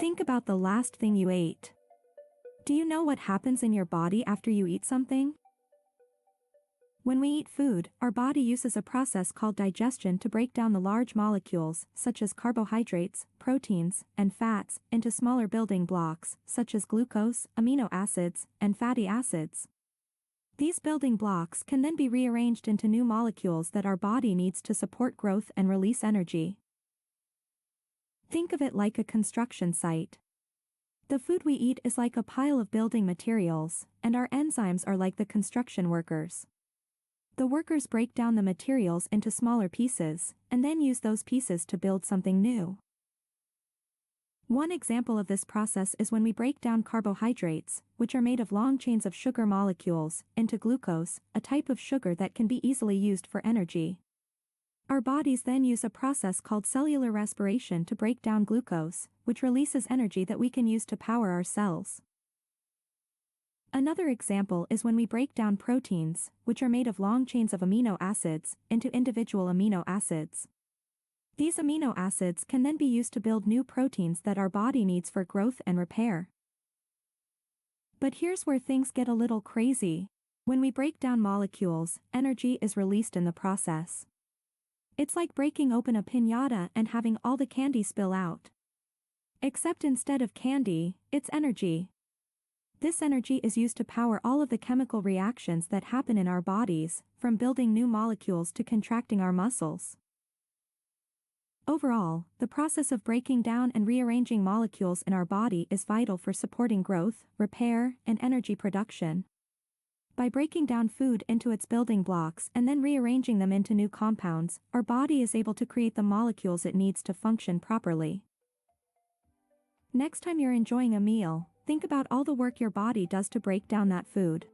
Think about the last thing you ate. Do you know what happens in your body after you eat something? When we eat food, our body uses a process called digestion to break down the large molecules, such as carbohydrates, proteins, and fats, into smaller building blocks, such as glucose, amino acids, and fatty acids. These building blocks can then be rearranged into new molecules that our body needs to support growth and release energy. Think of it like a construction site. The food we eat is like a pile of building materials, and our enzymes are like the construction workers. The workers break down the materials into smaller pieces, and then use those pieces to build something new. One example of this process is when we break down carbohydrates, which are made of long chains of sugar molecules, into glucose, a type of sugar that can be easily used for energy. Our bodies then use a process called cellular respiration to break down glucose, which releases energy that we can use to power our cells. Another example is when we break down proteins, which are made of long chains of amino acids, into individual amino acids. These amino acids can then be used to build new proteins that our body needs for growth and repair. But here's where things get a little crazy. When we break down molecules, energy is released in the process. It's like breaking open a piñata and having all the candy spill out. Except instead of candy, it's energy. This energy is used to power all of the chemical reactions that happen in our bodies, from building new molecules to contracting our muscles. Overall, the process of breaking down and rearranging molecules in our body is vital for supporting growth, repair, and energy production. By breaking down food into its building blocks and then rearranging them into new compounds, our body is able to create the molecules it needs to function properly. Next time you're enjoying a meal, think about all the work your body does to break down that food.